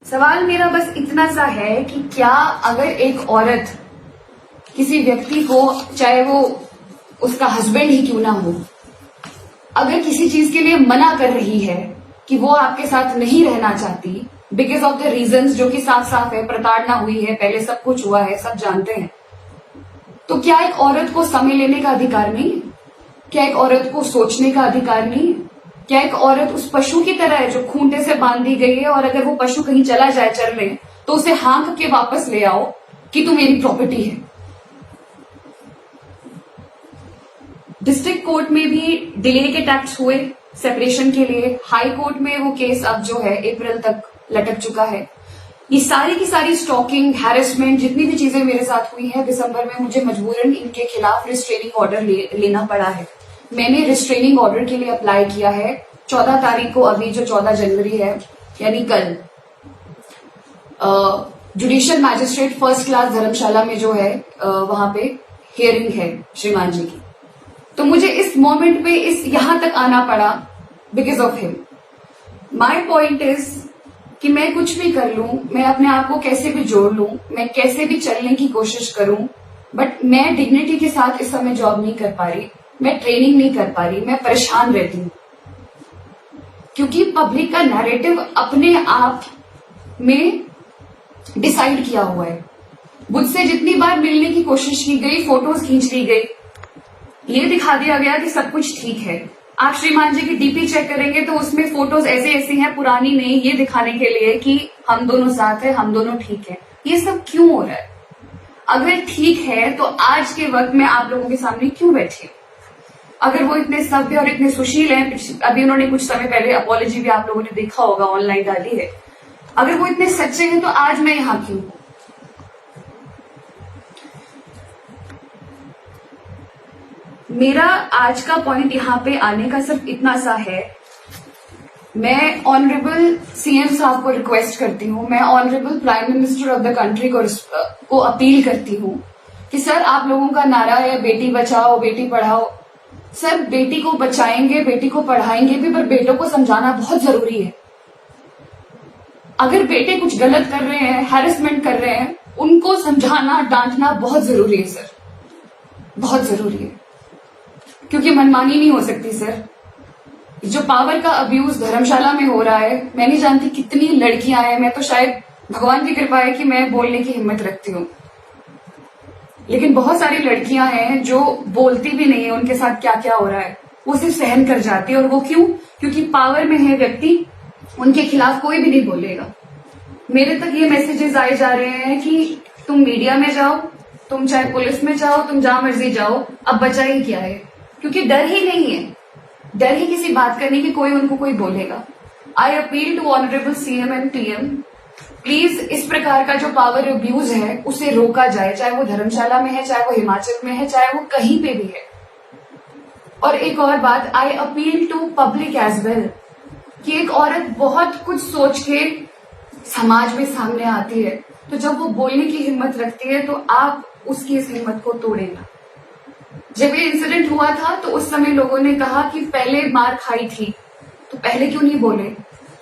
सवाल मेरा बस इतना सा है कि क्या अगर एक औरत किसी व्यक्ति को, चाहे वो उसका हस्बैंड ही क्यों ना हो, अगर किसी चीज के लिए मना कर रही है कि वो आपके साथ नहीं रहना चाहती बिकॉज ऑफ द रीजंस जो कि साफ साफ है, प्रताड़ना हुई है, पहले सब कुछ हुआ है, सब जानते हैं, तो क्या एक औरत को समय लेने का अधिकार नहीं? क्या एक औरत को सोचने का अधिकार नहीं? क्या एक औरत उस पशु की तरह है जो खूंटे से बांध दी गई है और अगर वो पशु कहीं चला जाए चरने तो उसे हाँक के वापस ले आओ कि तू मेरी प्रॉपर्टी है? डिस्ट्रिक्ट कोर्ट में भी डिले के टैक्स हुए सेपरेशन के लिए, हाई कोर्ट में वो केस अब जो है अप्रैल तक लटक चुका है। ये सारी की सारी स्टॉकिंग, हैरेसमेंट, जितनी भी चीजें मेरे साथ हुई हैं, दिसंबर में मुझे मजबूरन इनके खिलाफ रिस्ट्रेनिंग ऑर्डर लेना पड़ा है। मैंने रिस्ट्रेनिंग ऑर्डर के लिए अप्लाई किया है 14 तारीख को, अभी जो 14 जनवरी है यानी कल, जुडिशियल मैजिस्ट्रेट फर्स्ट क्लास धर्मशाला में जो है वहां पे हियरिंग है श्रीमान जी की। तो मुझे इस मोमेंट पे यहां तक आना पड़ा because of him. My point is कि मैं कुछ भी कर लूं, मैं अपने आप को कैसे भी जोड़ लूं, मैं कैसे भी चलने की कोशिश करूं, बट मैं डिग्निटी के साथ इस समय जॉब नहीं कर पा रही, मैं ट्रेनिंग नहीं कर पा रही, मैं परेशान रहती हूं क्योंकि पब्लिक का नैरेटिव अपने आप में डिसाइड किया हुआ है। मुझसे जितनी बार मिलने की कोशिश की गई, फोटोज खींच ली गई, ये दिखा दिया गया कि सब कुछ ठीक है। आप श्रीमान जी की डीपी चेक करेंगे तो उसमें फोटोज ऐसे ऐसी हैं, पुरानी नहीं, ये दिखाने के लिए कि हम दोनों साथ हैं, हम दोनों ठीक है। ये सब क्यों हो रहा है? अगर ठीक है तो आज के वक्त में आप लोगों के सामने क्यों बैठी? अगर वो इतने सभ्य और इतने सुशील हैं, अभी उन्होंने कुछ समय पहले अपॉलॉजी भी आप लोगों ने देखा होगा ऑनलाइन डाली है, अगर वो इतने सच्चे हैं तो आज मैं यहां क्यों हूं? मेरा आज का पॉइंट यहाँ पे आने का सिर्फ इतना सा है, मैं ऑनरेबल सीएम साहब को रिक्वेस्ट करती हूँ, मैं honourable prime minister of the country को अपील करती हूँ कि सर, आप लोगों का नारा है बेटी बचाओ बेटी पढ़ाओ। सर, बेटी को बचाएंगे, बेटी को पढ़ाएंगे भी, पर बेटों को समझाना बहुत जरूरी है। अगर बेटे कुछ गलत कर रहे हैं, हैरेसमेंट कर रहे हैं, उनको समझाना, डांटना बहुत जरूरी है सर, बहुत जरूरी है, क्योंकि मनमानी नहीं हो सकती सर। जो पावर का अब्यूज धर्मशाला में हो रहा है, मैं नहीं जानती कितनी लड़कियां हैं, मैं तो शायद भगवान की कृपा है कि मैं बोलने की हिम्मत रखती हूँ, लेकिन बहुत सारी लड़कियां हैं जो बोलती भी नहीं है उनके साथ क्या क्या हो रहा है, वो सिर्फ सहन कर जाती है। और वो क्यों? क्योंकि पावर में है व्यक्ति, उनके खिलाफ कोई भी नहीं बोलेगा। मेरे तक ये मैसेजेस आए जा रहे हैं कि तुम मीडिया में जाओ, तुम चाहे पुलिस में जाओ, तुम जहां मर्जी जाओ, अब बचा ही क्या है? क्योंकि डर ही नहीं है, डर ही किसी बात करने की, कोई उनको कोई बोलेगा। I appeal to honourable CM and PM, please इस प्रकार का जो पावर अब्यूज है उसे रोका जाए, चाहे वो धर्मशाला में है, चाहे वो हिमाचल में है, चाहे वो कहीं पे भी है। और एक और बात, I appeal to public as well, कि एक औरत बहुत कुछ सोच के समाज में सामने आती है, तो जब वो बोलने की हिम्मत रखती है तो आप उसकी इस हिम्मत को तोड़े ना। जब ये इंसिडेंट हुआ था तो उस समय लोगों ने कहा कि पहले मार खाई थी तो पहले क्यों नहीं बोले,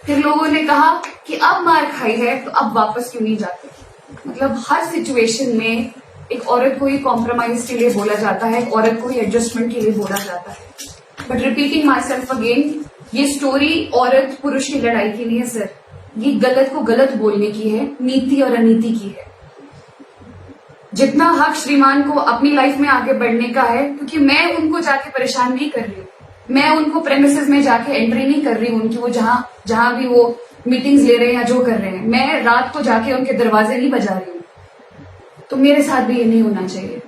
फिर लोगों ने कहा कि अब मार खाई है तो अब वापस क्यों नहीं जाते। मतलब हर सिचुएशन में एक औरत को ही कॉम्प्रोमाइज के लिए बोला जाता है, एक औरत को ही एडजस्टमेंट के लिए बोला जाता है। But repeating my self again, ये स्टोरी औरत पुरुष की लड़ाई की नहीं है सर, ये गलत को गलत बोलने की है, नीति और अनीति की है। जितना हक श्रीमान को अपनी लाइफ में आगे बढ़ने का है, क्योंकि मैं उनको जाके परेशान नहीं कर रही हूँ, मैं उनको प्रेमिसेस में जाके एंट्री नहीं कर रही हूँ उनकी, वो जहां भी वो मीटिंग्स ले रहे हैं या जो कर रहे हैं, मैं रात को जाके उनके दरवाजे नहीं बजा रही हूँ। तो मेरे साथ भी ये नहीं होना चाहिए,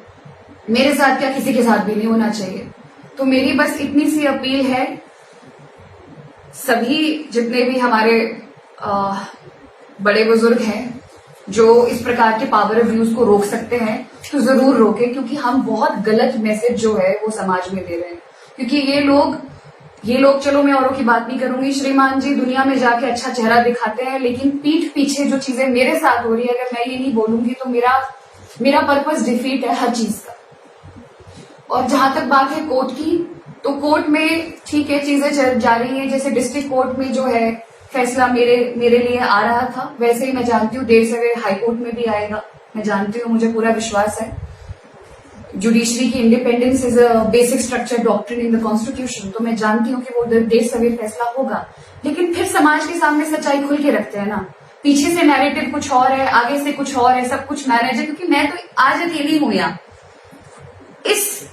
मेरे साथ क्या किसी के साथ भी नहीं होना चाहिए। तो मेरी बस इतनी सी अपील है, सभी जितने भी हमारे बड़े बुजुर्ग हैं जो इस प्रकार के पावर अब्यूज को रोक सकते हैं तो जरूर रोके, क्योंकि हम बहुत गलत मैसेज जो है वो समाज में दे रहे हैं। क्योंकि ये लोग चलो मैं औरों की बात नहीं करूंगी, श्रीमान जी दुनिया में जाके अच्छा चेहरा दिखाते हैं, लेकिन पीठ पीछे जो चीजें मेरे साथ हो रही है, अगर मैं ये नहीं बोलूंगी तो मेरा पर्पस डिफीट है हर चीज का। और जहां तक बात है कोर्ट की, तो कोर्ट में ठीक है चीजें चल जा रही है, जैसे डिस्ट्रिक्ट कोर्ट में जो है फैसला मेरे लिए आ रहा था, वैसे ही मैं जानती हूँ देर सवेर हाई कोर्ट में भी आएगा। मैं जानती हूँ, मुझे पूरा विश्वास है। जुडिशरी की independence is a basic structure doctrine in the constitution. तो मैं जानती हूँ कि वो देर सवेर फैसला होगा। लेकिन फिर समाज के सामने सच्चाई खुल के रखते हैं ना। पीछे से नैरेटिव कुछ और है, आगे से कुछ और है, सब कुछ मैनेज है। क्योंकि मैं तो आज अकेली हूं यहाँ। इस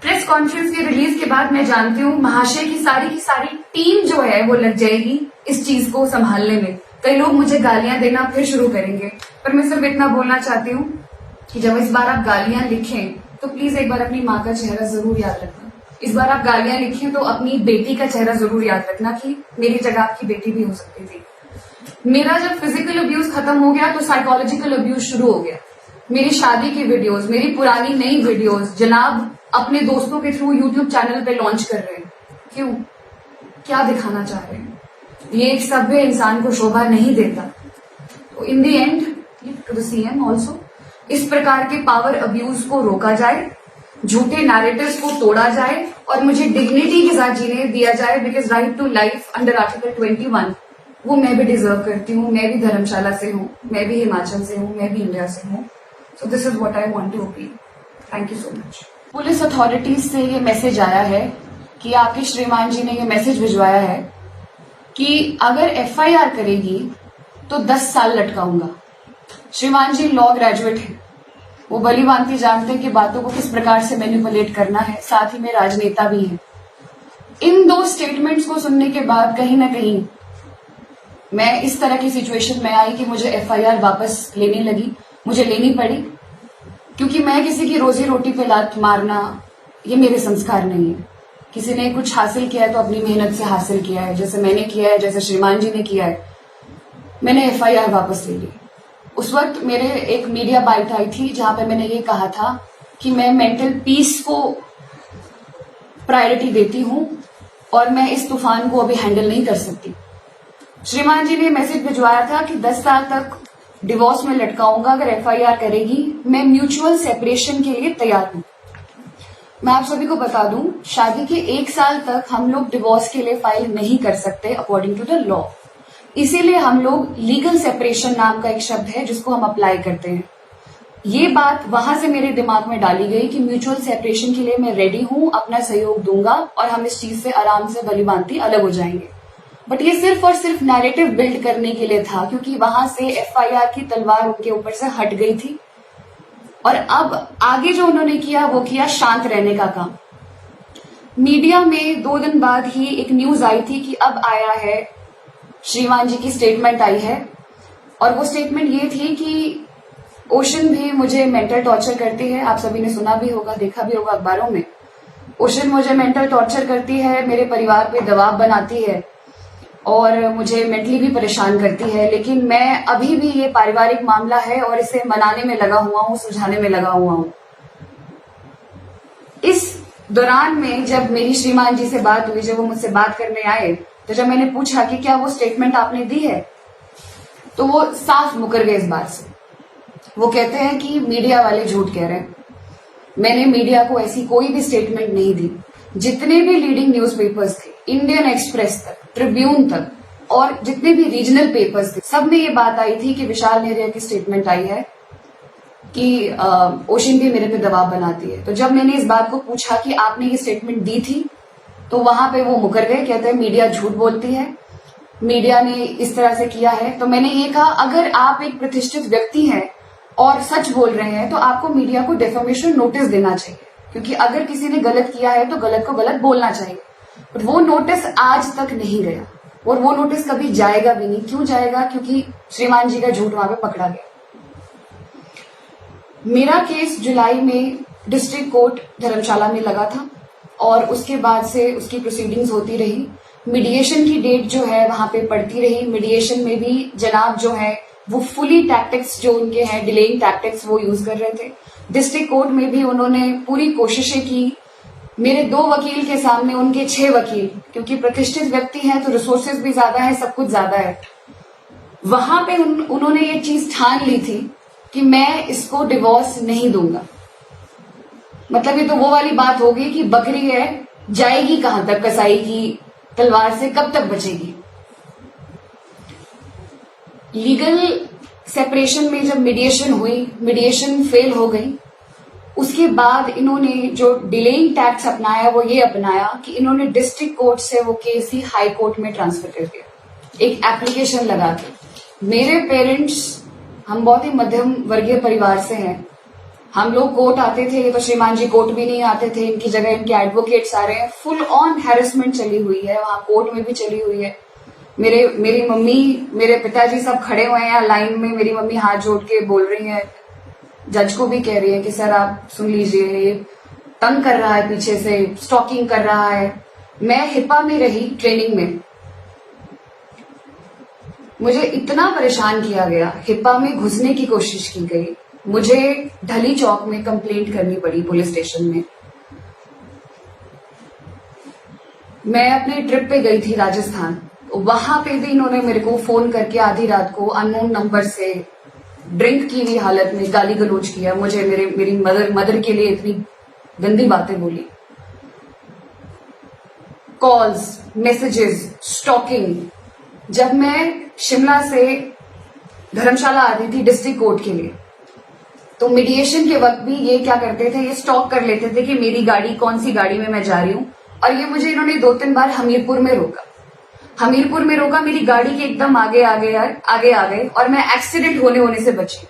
प्रेस कॉन्फ्रेंस के रिलीज के बाद मैं जानती हूँ महाशय की सारी टीम जो है वो लग जाएगी इस चीज को संभालने में। कई लोग मुझे गालियां देना फिर शुरू करेंगे, पर मैं सिर्फ इतना बोलना चाहती हूँ कि जब इस बार आप गालियां लिखें तो प्लीज एक बार अपनी माँ का चेहरा जरूर याद रखना। इस बार आप गालियां लिखें तो अपनी बेटी का चेहरा जरूर याद रखना कि मेरी जगह आपकी बेटी भी हो सकती थी। मेरा जब फिजिकल अब्यूज खत्म हो गया तो साइकोलॉजिकल अब्यूज शुरू हो गया। मेरी शादी की वीडियोस, मेरी पुरानी नई वीडियोस जनाब अपने दोस्तों के थ्रू यूट्यूब चैनल पे लॉन्च कर रहे हैं। क्यों? क्या दिखाना चाह रहे हैं? ये एक सभ्य इंसान को शोभा नहीं देता। तो in the end to the CM also, इस प्रकार के पावर अब्यूज को रोका जाए, झूठे नैरेटिव्स को तोड़ा जाए और मुझे डिग्निटी के साथ जीने दिया जाए। Because right to life under article 21 वो मैं भी डिजर्व करती हूँ। मैं भी धर्मशाला से हूँ, मैं भी हिमाचल से हूँ, मैं भी इंडिया से हूँ। So this is what I want to appeal. Thank you so much. Police authorities से ये मैसेज आया है कि आपके श्रीमान जी ने ये मैसेज भिजवाया है कि अगर एफआईआर करेगी तो 10 साल लटकाऊंगा। श्रीमान जी लॉ ग्रेजुएट है, वो भली भांति जानते हैं कि बातों को किस प्रकार से मैनिपुलेट करना है, साथ ही में राजनेता भी हैं। इन दो स्टेटमेंट्स को सुनने के बाद कहीं ना कहीं मैं इस तरह की सिचुएशन में आई कि मुझे एफआईआर वापस लेने लगी, मुझे लेनी पड़ी। क्योंकि मैं किसी की रोजी रोटी पे लात मारना ये मेरे संस्कार नहीं है। किसी ने कुछ हासिल किया है तो अपनी मेहनत से हासिल किया है, जैसे मैंने किया है, जैसे श्रीमान जी ने किया है। मैंने एफआईआर वापस ले ली। उस वक्त मेरे एक मीडिया बाइट आई थी जहां पे मैंने ये कहा था कि मैं मेंटल पीस को प्रायोरिटी देती हूं और मैं इस तूफान को अभी हैंडल नहीं कर सकती। श्रीमान जी ने मैसेज भिजवाया था कि 10 साल तक डिवोर्स में लटकाऊंगा अगर एफआईआर करेगी। मैं म्यूचुअल सेपरेशन के लिए तैयार हूं। मैं आप सभी को बता दूं, शादी के 1 साल तक हम लोग डिवोर्स के लिए फाइल नहीं कर सकते अकॉर्डिंग टू द लॉ। इसीलिए हम लोग लीगल सेपरेशन नाम का एक शब्द है जिसको हम अप्लाई करते हैं। ये बात वहां से मेरे दिमाग में डाली गई कि म्यूचुअल सेपरेशन के लिए मैं रेडी हूं, अपना सहयोग दूंगा और हम इस चीज से आराम से भलीभांति अलग हो जाएंगे। बट ये सिर्फ और सिर्फ नैरेटिव बिल्ड करने के लिए था, क्योंकि वहां से एफआईआर की तलवार उनके ऊपर से हट गई थी। और अब आगे जो उन्होंने किया वो किया शांत रहने का काम। मीडिया में 2 दिन बाद ही एक न्यूज आई थी कि अब आया है, श्रीमान जी की स्टेटमेंट आई है। और वो स्टेटमेंट ये थी कि ओशन भी मुझे मेंटल टॉर्चर करती है। आप सभी ने सुना भी होगा, देखा भी होगा अखबारों में। ओशन मुझे मेंटल टॉर्चर करती है, मेरे परिवार पे दबाव बनाती है और मुझे मेंटली भी परेशान करती है। लेकिन मैं अभी भी, ये पारिवारिक मामला है और इसे मनाने में लगा हुआ हूं, सुलझाने में लगा हुआ हूं। इस दौरान में जब मेरी श्रीमान जी से बात हुई, जब वो मुझसे बात करने आए, तो जब मैंने पूछा कि क्या वो स्टेटमेंट आपने दी है, तो वो साफ मुकर गए इस बात से। वो कहते हैं कि मीडिया वाले झूठ कह रहे हैं। मैंने मीडिया को ऐसी कोई भी स्टेटमेंट नहीं दी। जितने भी लीडिंग न्यूज़पेपर्स थे, इंडियन एक्सप्रेस तक, ट्रिब्यून तक और जितने भी रीजनल पेपर्स थे, सब में ये बात आई थी कि विशाल नेहरिया की स्टेटमेंट आई है कि ओशन भी मेरे पे दबाव बनाती है। तो जब मैंने इस बात को पूछा कि आपने ये स्टेटमेंट दी थी, तो वहां पे वो मुकर गए। कहते हैं मीडिया झूठ बोलती है, मीडिया ने इस तरह से किया है। तो मैंने ये कहा, अगर आप एक प्रतिष्ठित व्यक्ति हैं और सच बोल रहे हैं तो आपको मीडिया को डेफेमेशन नोटिस देना चाहिए। क्योंकि अगर किसी ने गलत किया है तो गलत को गलत बोलना चाहिए। बट वो नोटिस आज तक नहीं गया और वो नोटिस कभी जाएगा भी नहीं। क्यों जाएगा? क्योंकि श्रीमान जी का झूठ वहां पे पकड़ा गया। मेरा केस जुलाई में डिस्ट्रिक्ट कोर्ट धर्मशाला में लगा था और उसके बाद से उसकी प्रोसीडिंग्स होती रही। मीडिएशन की डेट जो है वहां पे पड़ती रही। मीडिएशन में भी जनाब जो है वो फुली टैक्टिक्स जो उनके हैं, डिलेइंग टैक्टिक्स, वो यूज कर रहे थे। डिस्ट्रिक्ट कोर्ट में भी उन्होंने पूरी कोशिशें की। मेरे 2 वकील के सामने उनके 6 वकील, क्योंकि प्रतिष्ठित व्यक्ति हैं तो रिसोर्सेज भी ज्यादा है, सब कुछ ज्यादा है। वहां पे उन्होंने ये चीज ठान ली थी कि मैं इसको डिवोर्स नहीं दूंगा। मतलब ये तो वो वाली बात होगी कि बकरी है, जाएगी कहां तक, कसाई की तलवार से कब तक बचेगी। लीगल सेपरेशन में जब मीडिएशन हुई, मीडिएशन फेल हो गई, उसके बाद इन्होंने जो डिलेइंग टैक्स अपनाया वो ये अपनाया कि इन्होंने डिस्ट्रिक्ट कोर्ट से वो केस ही हाई कोर्ट में ट्रांसफर कर दिया, एक एप्लीकेशन लगा के। मेरे पेरेंट्स, हम बहुत ही मध्यम वर्गीय परिवार से हैं। हम लोग कोर्ट आते थे तो श्रीमान जी कोर्ट भी नहीं आते थे, इनकी जगह इनके एडवोकेट्स आ रहे हैं। फुल ऑन हैरेसमेंट चली हुई है, वहां कोर्ट में भी चली हुई है। मेरी मम्मी, मेरे पिताजी सब खड़े हुए हैं लाइन में, मेरी मम्मी हाथ जोड़ के बोल रही है, जज को भी कह रही है कि सर आप सुन लीजिए, ये तंग कर रहा है, पीछे से स्टॉकिंग कर रहा है। मैं हिपा में रही ट्रेनिंग में, मुझे इतना परेशान किया गया, हिपा में घुसने की कोशिश की गई, मुझे ढली चौक में कंप्लेंट करनी पड़ी पुलिस स्टेशन में। मैं अपने ट्रिप पे गई थी राजस्थान, वहां पे भी इन्होंने मेरे को फोन करके आधी रात को अननोन नंबर से ड्रिंक की हुई हालत में गाली गलौज किया मुझे, मेरी मदर के लिए इतनी गंदी बातें बोली। Calls, messages, stalking. जब मैं शिमला से धर्मशाला आती थी डिस्ट्रिक्ट कोर्ट के लिए, तो मीडिएशन के वक्त भी ये क्या करते थे, ये स्टॉक कर लेते थे कि मेरी गाड़ी, कौन सी गाड़ी में मैं जा रही हूं। और ये मुझे इन्होंने 2-3 बार हमीरपुर में रोका, मेरी गाड़ी के एकदम आगे आ गए और मैं एक्सीडेंट होने से बची।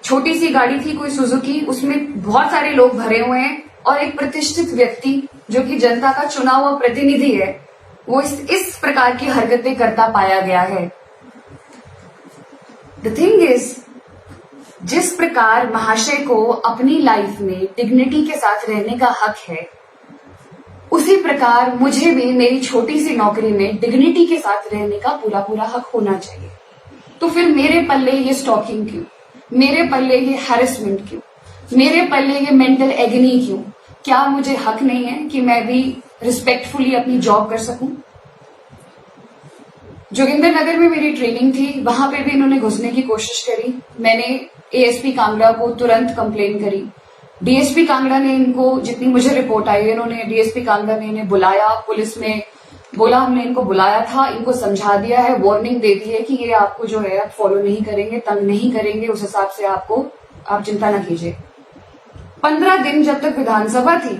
छोटी सी गाड़ी थी, कोई सुजुकी, उसमें बहुत सारे लोग भरे हुए हैं और एक प्रतिष्ठित व्यक्ति जो कि जनता का चुना हुआ प्रतिनिधि है, वो इस प्रकार की हरकतें करता पाया गया है। द थिंग इज, जिस प्रकार महाशय को अपनी लाइफ में डिग्निटी के साथ रहने का हक है, उसी प्रकार मुझे भी मेरी छोटी सी नौकरी में डिग्निटी के साथ रहने का पूरा हक होना चाहिए। तो फिर मेरे पल्ले ये स्टॉकिंग क्यों, मेरे पल्ले ये हैरेसमेंट क्यों, मेरे पल्ले ये मेंटल एगनी क्यों? क्या मुझे हक नहीं है कि मैं भी रिस्पेक्टफुली अपनी जॉब कर सकूं? जोगिंदर नगर में मेरी ट्रेनिंग थी, वहां पे भी इन्होंने घुसने की कोशिश करी। मैंने एएसपी कांगड़ा को तुरंत कंप्लेन करी। डीएसपी कांगड़ा ने इनको, जितनी मुझे रिपोर्ट आई, इन्होंने डीएसपी कांगड़ा ने इन्हें बुलाया, पुलिस में बोला हमने इनको बुलाया था, इनको समझा दिया है, वार्निंग दे दी है कि ये आपको जो है आप फॉलो नहीं करेंगे, तंग नहीं करेंगे, उस हिसाब से आप चिंता न कीजिए। 15 दिन जब तक विधानसभा थी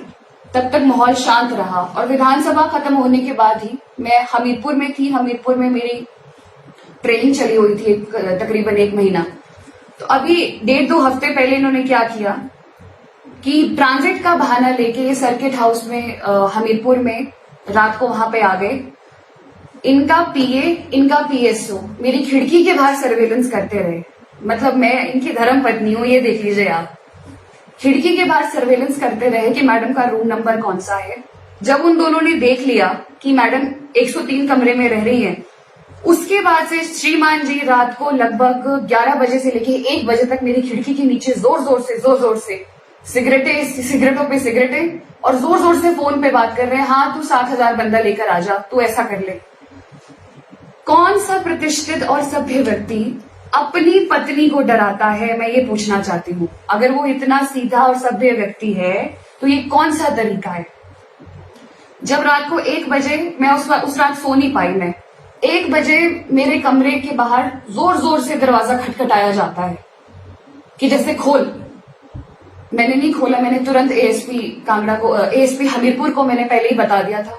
तब तक माहौल शांत रहा और विधानसभा खत्म होने के बाद ही मैं हमीरपुर में थी। हमीरपुर में मेरी ट्रेनिंग चली हुई थी तकरीबन 1 महीना। तो अभी 1.5-2 हफ्ते पहले इन्होंने क्या किया कि ट्रांजिट का बहाना लेके सर्किट हाउस में हमीरपुर में रात को वहां पे आ गए। इनका पीए, इनका पीएसओ मेरी खिड़की के बाहर सर्वेलेंस करते रहे। मतलब मैं इनकी धर्म पत्नी हूं, ये देख लीजिए आप। खिड़की के बाहर सर्वेलेंस करते रहे कि मैडम का रूम नंबर कौन सा है। जब उन दोनों ने देख लिया कि मैडम 103 कमरे में रह रही हैं, उसके बाद से श्रीमान जी रात को लगभग 11 बजे से लेके 1 बजे तक मेरी खिड़की के नीचे जोर जोर से सिगरेटों पे सिगरेटें और जोर जोर से फोन पे बात कर रहे हैं। हाँ, तू 7,000 बंदा लेकर आ जा, तू ऐसा कर ले। कौन सा प्रतिष्ठित और सभ्य व्यक्ति अपनी पत्नी को डराता है, मैं ये पूछना चाहती हूँ। अगर वो इतना सीधा और सभ्य व्यक्ति है तो ये कौन सा तरीका है? जब रात को 1 बजे, मैं उस रात सो नहीं पाई, मैं 1 बजे मेरे कमरे के बाहर जोर जोर से दरवाजा खटखटाया जाता है कि जैसे खोल। मैंने नहीं खोला, मैंने तुरंत एएसपी कांगड़ा को, एएसपी हमीरपुर को मैंने पहले ही बता दिया था।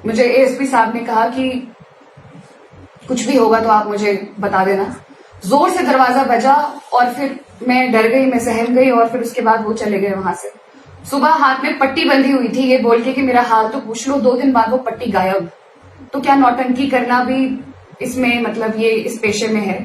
मुझे एएसपी साहब ने कहा कि कुछ भी होगा तो आप मुझे बता देना। जोर से दरवाजा बजा और फिर मैं डर गई, मैं सहम गई और फिर उसके बाद वो चले गए वहां से। सुबह हाथ में पट्टी बंधी हुई थी, ये बोल के कि मेरा हाल तो पूछ लो। 2 दिन बाद वो पट्टी गायब। तो क्या नौटंकी करना भी इसमें, मतलब ये इस पेशे में है?